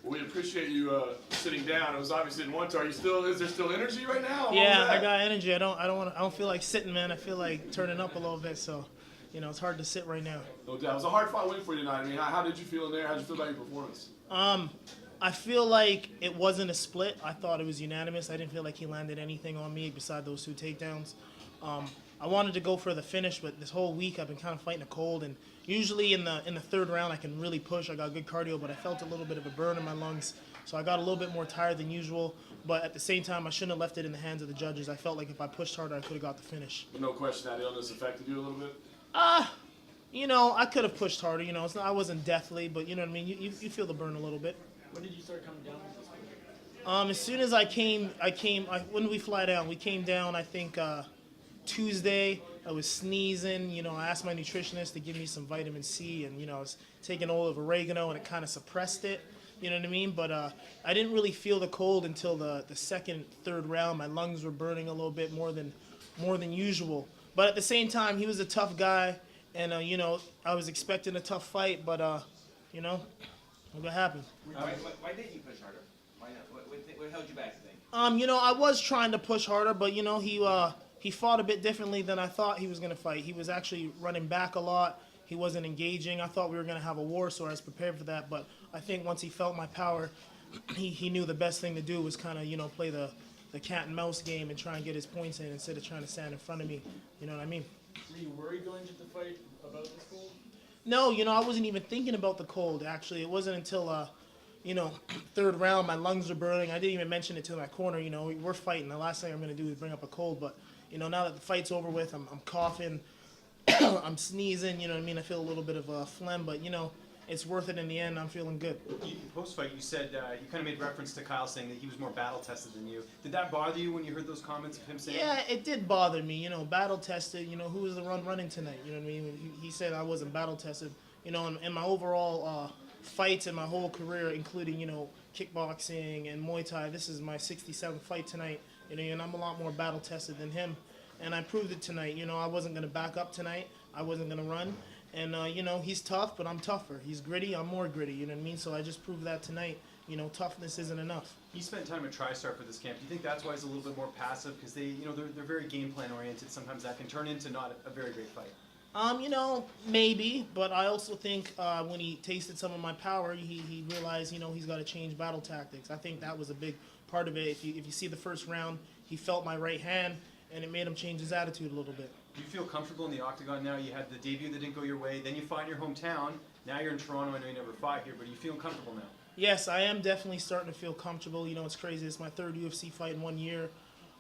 Well, we appreciate you sitting down. It was obviously didn't want to. Is there still energy right now? Yeah, I got energy. I don't feel like sitting, man. I feel like turning up a little bit. So, it's hard to sit right now. No doubt. It was a hard-fought win for you tonight. I mean, how did you feel in there? How did you feel about your performance? I feel like it wasn't a split. I thought it was unanimous. I didn't feel like he landed anything on me beside those 2 takedowns. I wanted to go for the finish, but this whole week I've been kind of fighting a cold, and usually in the 3rd round I can really push. I got good cardio, but I felt a little bit of a burn in my lungs, so I got a little bit more tired than usual. But at the same time, I shouldn't have left it in the hands of the judges. I felt like if I pushed harder, I could have got the finish. But no question that illness affected you a little bit? I could have pushed harder. I wasn't deathly, but you know what I mean. You feel the burn a little bit. When did you start coming down with this one? As soon as when did we fly down? We came down, I think, Tuesday. I was sneezing. I asked my nutritionist to give me some vitamin C, and, I was taking all of oregano, and it kind of suppressed it. You know what I mean? But I didn't really feel the cold until the 2nd, 3rd round. My lungs were burning a little bit more than usual. But at the same time, he was a tough guy, and, I was expecting a tough fight, but, what happened? Why didn't you push harder? Why not? What held you back, you think? I was trying to push harder, but he fought a bit differently than I thought he was going to fight. He was actually running back a lot. He wasn't engaging. I thought we were going to have a war, so I was prepared for that. But I think once he felt my power, he knew the best thing to do was kind of play the cat and mouse game and try and get his points in instead of trying to stand in front of me. You know what I mean? Were you worried going into the fight about this cold? No, I wasn't even thinking about the cold, actually. It wasn't until, 3rd round, my lungs were burning. I didn't even mention it to my corner. We're fighting. The last thing I'm going to do is bring up a cold. But, now that the fight's over with, I'm coughing, I'm sneezing, you know what I mean? I feel a little bit of a phlegm, but, it's worth it in the end. I'm feeling good. Post-fight, you said, you kind of made reference to Kyle saying that he was more battle-tested than you. Did that bother you when you heard those comments of him saying? Yeah, it did bother me. Battle-tested, who was the running tonight? You know what I mean? He said I wasn't battle-tested. In my overall fights in my whole career, including, kickboxing and Muay Thai, this is my 67th fight tonight, and I'm a lot more battle-tested than him. And I proved it tonight. I wasn't going to back up tonight. I wasn't going to run. And, he's tough, but I'm tougher. He's gritty, I'm more gritty, you know what I mean? So I just proved that tonight. Toughness isn't enough. You spent time at TriStar for this camp. Do you think that's why he's a little bit more passive? Because they're very game plan oriented. Sometimes that can turn into not a very great fight. Maybe, but I also think when he tasted some of my power, he realized, he's got to change battle tactics. I think that was a big part of it. If you see the 1st round, he felt my right hand, and it made him change his attitude a little bit. Do you feel comfortable in the Octagon now? You had the debut that didn't go your way. Then you fought in your hometown. Now you're in Toronto. I know you never fought here, but are you feeling comfortable now? Yes, I am definitely starting to feel comfortable. It's crazy. It's my 3rd UFC fight in 1 year.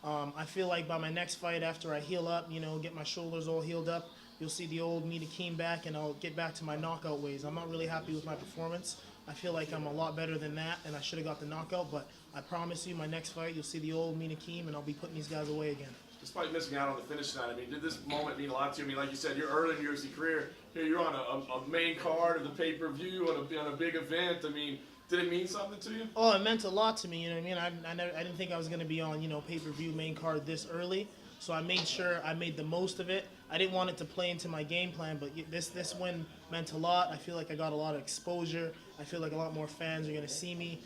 I feel like by my next fight, after I heal up, get my shoulders all healed up, you'll see the old me Hakeem back, and I'll get back to my knockout ways. I'm not really happy with my performance. I feel like I'm a lot better than that, and I should have got the knockout, but I promise you, my next fight, you'll see the old me Hakeem, and I'll be putting these guys away again. Despite missing out on the finish tonight, I mean, did this moment mean a lot to you? I mean, like you said, you're early in your UFC career. Here you're on a main card of the pay-per-view on a big event. I mean, did it mean something to you? Oh, it meant a lot to me. You know what I mean? I didn't think I was going to be on, pay-per-view main card this early. So I made sure I made the most of it. I didn't want it to play into my game plan, but this win meant a lot. I feel like I got a lot of exposure. I feel like a lot more fans are going to see me.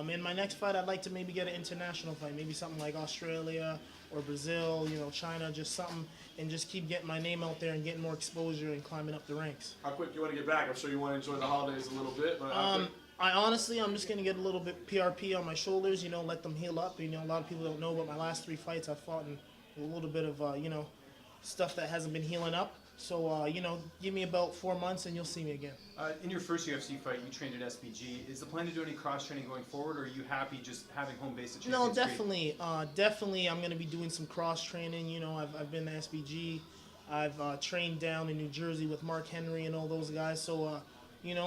In my next fight, I'd like to maybe get an international fight, maybe something like Australia or Brazil, China, just something, and just keep getting my name out there and getting more exposure and climbing up the ranks. How quick you want to get back? I'm sure you want to enjoy the holidays a little bit, but I'm just going to get a little bit PRP on my shoulders, let them heal up. A lot of people don't know about my last 3 fights. I fought in a little bit of, stuff that hasn't been healing up. So, give me about 4 months and you'll see me again. In your first UFC fight, you trained at SBG. Is the plan to do any cross-training going forward, or are you happy just having home base at Champions No, definitely. Definitely I'm going to be doing some cross-training. I've been to SBG. I've trained down in New Jersey with Mark Henry and all those guys. So,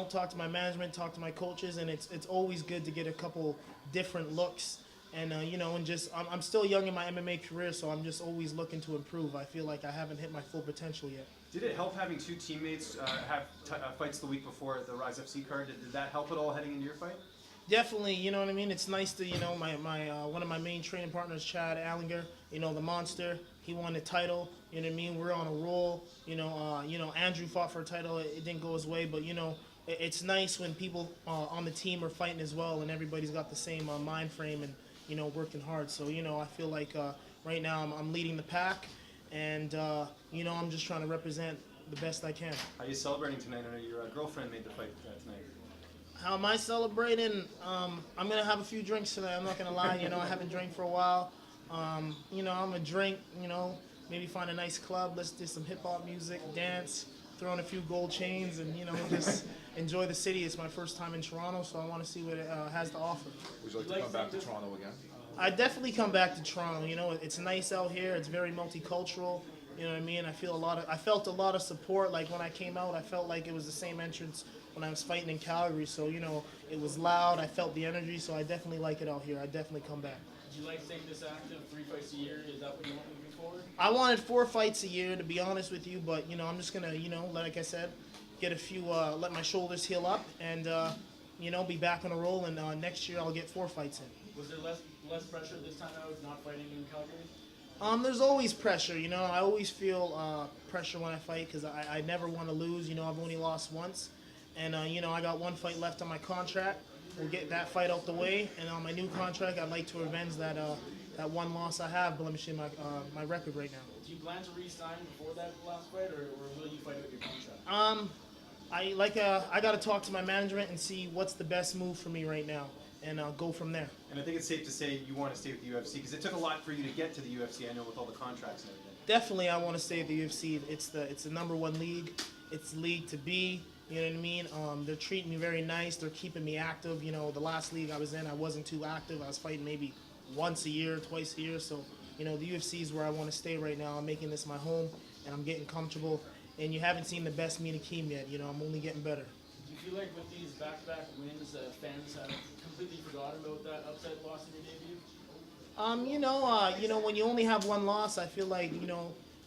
talk to my management, talk to my coaches, and it's always good to get a couple different looks. And, I'm still young in my MMA career, so I'm just always looking to improve. I feel like I haven't hit my full potential yet. Did it help having 2 teammates have fights the week before the Rise FC card? Did that help at all heading into your fight? Definitely, you know what I mean? It's nice to, my one of my main training partners, Chad Allinger, the monster, he won the title, you know what I mean? We're on a roll, Andrew fought for a title, it didn't go his way, but, it's nice when people on the team are fighting as well, and everybody's got the same mind frame and working hard. So I feel like right now I'm leading the pack, and I'm just trying to represent the best I can. How are you celebrating tonight? I know your girlfriend made the fight tonight. How am I celebrating? I'm gonna have a few drinks tonight. I'm not gonna lie. I haven't drank for a while. I'm gonna drink. Maybe find a nice club. Let's do some hip hop music, dance, throw in a few gold chains, and just enjoy the city. It's my first time in Toronto, so I want to see what it has to offer. Would you like to come back to Toronto again? I definitely come back to Toronto. It's nice out here. It's very multicultural. You know what I mean? I felt a lot of support. Like when I came out, I felt like it was the same entrance when I was fighting in Calgary. So it was loud. I felt the energy. So I definitely like it out here. I definitely come back. Do you like staying this active, 3 fights a year? Is that what you want moving forward? I wanted 4 fights a year, to be honest with you. But I'm just gonna like I said, get a few, let my shoulders heal up, and be back on a roll. And next year I'll get 4 fights in. Was there less pressure this time out, not fighting in Calgary? There's always pressure, I always feel pressure when I fight because I never want to lose. I've only lost once, and I got 1 fight left on my contract. We'll get that fight out the way, and on my new contract, I'd like to revenge that 1 loss I have, blemishing my record right now. Do you plan to re-sign before that last fight, or will you fight out your contract? I got to talk to my management and see what's the best move for me right now, and go from there. And I think it's safe to say you want to stay with the UFC because it took a lot for you to get to the UFC. I know with all the contracts and everything. Definitely, I want to stay at the UFC. It's the #1 league. It's the league to be. You know what I mean? They're treating me very nice. They're keeping me active. The last league I was in, I wasn't too active. I was fighting maybe once a year, twice a year. So, the UFC is where I want to stay right now. I'm making this my home, and I'm getting comfortable. And you haven't seen the best me and Hakeem yet. I'm only getting better. Do you feel like with these back-to-back wins, fans have completely forgotten about that upset loss in your debut? When you only have 1 loss, I feel like,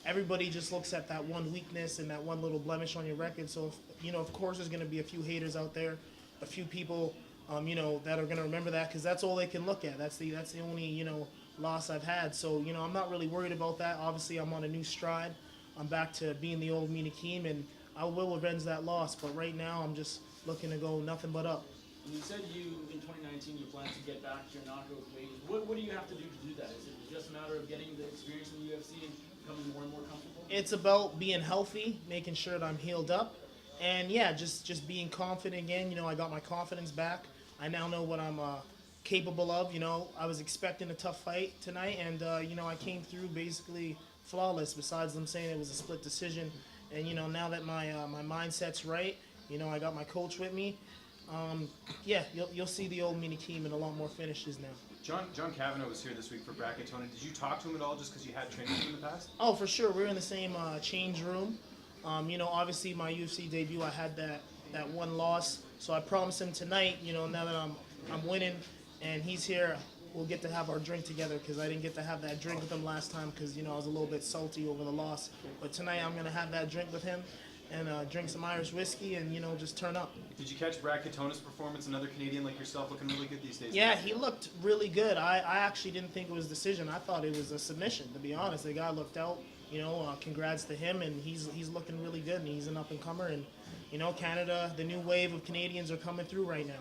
everybody just looks at that 1 weakness and that 1 little blemish on your record. So, of course there's going to be a few haters out there, a few people, that are going to remember that because that's all they can look at. That's the only, loss I've had. So, I'm not really worried about that. Obviously, I'm on a new stride. I'm back to being the old me and Hakeem, and I will avenge that loss. But right now, I'm just looking to go nothing but up. You said in 2019 you plan to get back to your knockout ways. What do you have to do to do that? Is it just a matter of getting the experience in the UFC and becoming more and more comfortable? It's about being healthy, making sure that I'm healed up, and just being confident again. I got my confidence back. I now know what I'm capable of. I was expecting a tough fight tonight, and I came through basically flawless. Besides them saying it was a split decision, and now that my mindset's right, I got my coach with me. You'll see the old me and Hakeem and a lot more finishes now. John Kavanagh was here this week for Katona. Did you talk to him at all just because you had trained with him in the past? Oh, for sure. We're in the same change room. Obviously my UFC debut, I had that 1 loss. So I promised him tonight, now that I'm winning and he's here, we'll get to have our drink together because I didn't get to have that drink with him last time because, I was a little bit salty over the loss. But tonight I'm going to have that drink with him and drink some Irish whiskey and, just turn up. Did you catch Katona's performance? Another Canadian like yourself looking really good these days. Yeah, he looked really good. I actually didn't think it was a decision. I thought it was a submission, to be honest. The guy looked out. Congrats to him, and he's looking really good, and he's an up-and-comer. And, Canada, the new wave of Canadians are coming through right now.